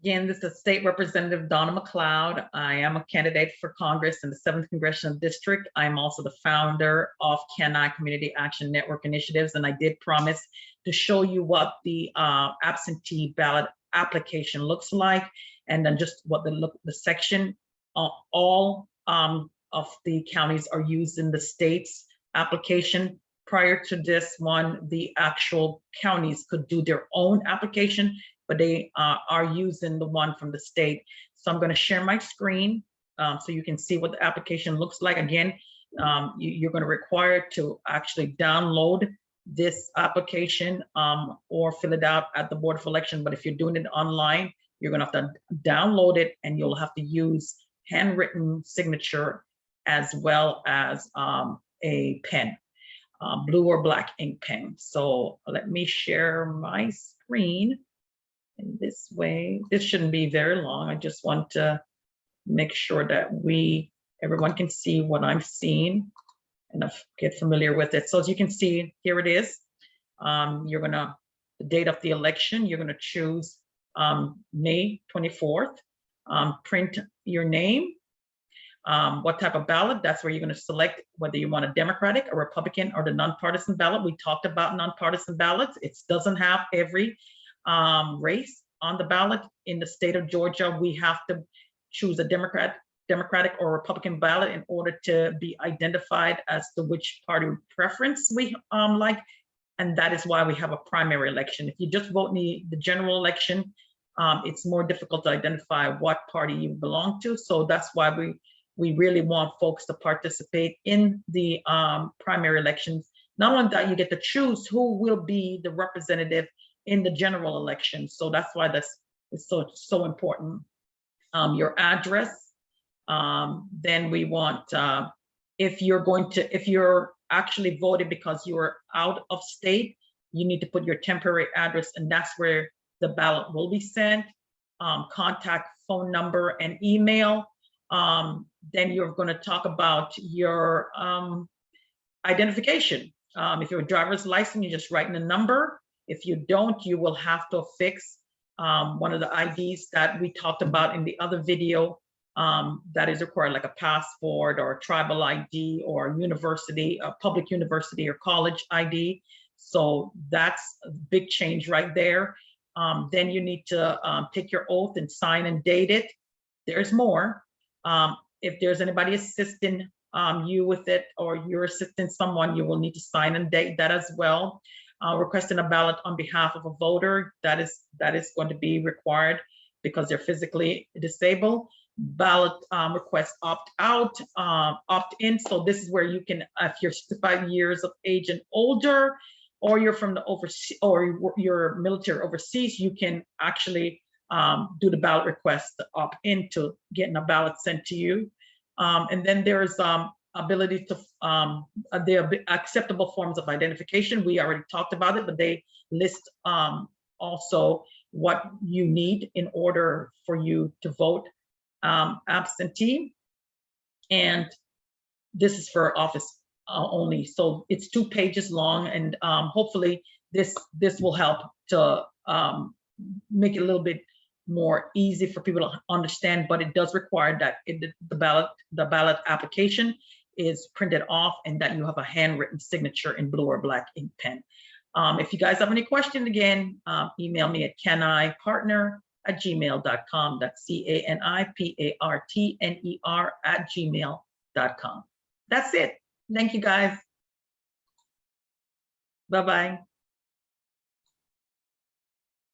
Again, this is State Representative Donna McLeod. I am a candidate for Congress in the 7th Congressional District. I'm also the founder of CANI Community Action Network Initiatives, and I did promise to show you what the absentee ballot application looks like, and then just what the section. All of the counties are using the state's application. Prior to this one, the actual counties could do their own application, but they are using the one from the state. So I'm going to share my screen so you can see what the application looks like. Again, you're going to require to actually download this application or fill it out at the Board of Election. But if you're doing it online, you're going to have to download it, and you'll have to use handwritten signature as well as a pen, blue or black ink pen. So let me share my screen. In this way, this shouldn't be very long. I just want to make sure that everyone can see what I'm seeing and get familiar with it. So as you can see, here it is. The date of the election, you're gonna choose May 24th. Print your name. What type of ballot? That's where you're gonna select whether you want a Democratic, a Republican, or the nonpartisan ballot. We talked about nonpartisan ballots. It doesn't have every race on the ballot. In the state of Georgia, we have to choose a Democratic or Republican ballot in order to be identified as to which party preference we like, and that is why we have a primary election. If you just vote in the general election, it's more difficult to identify what party you belong to. So that's why we really want folks to participate in the primary elections. Not only that, you get to choose who will be the representative in the general election. So that's why this is so important. Your address. Then we want, if you're actually voted because you're out of state, you need to put your temporary address, and that's where the ballot will be sent. Contact phone number and email. Then you're going to talk about your identification. If you're a driver's license, you're just writing a number. If you don't, you will have to affix one of the IDs that we talked about in the other video that is required, like a passport or a tribal ID or university, a public university or college ID. So that's a big change right there. Then you need to take your oath and sign and date it. There's more. If there's anybody assisting you with it, or you're assisting someone, you will need to sign and date that as well. Requesting a ballot on behalf of a voter, that is going to be required because they're physically disabled. Ballot request opt out, opt in. So this is where you can, if you're 65 years of age and older, or you're from the overseas, or you're military overseas, you can actually do the ballot request to opt into getting a ballot sent to you. And then there's ability to the acceptable forms of identification. We already talked about it, but they list also what you need in order for you to vote absentee. And this is for office only, so it's 2 pages long, and hopefully this will help to make it a little bit more easy for people to understand. But it does require that the ballot application is printed off, and that you have a handwritten signature in blue or black ink pen. If you guys have any questions, again, email me at canipartner@gmail.com. That's CANIPARTNER@gmail.com. That's it. Thank you, guys. Bye-bye.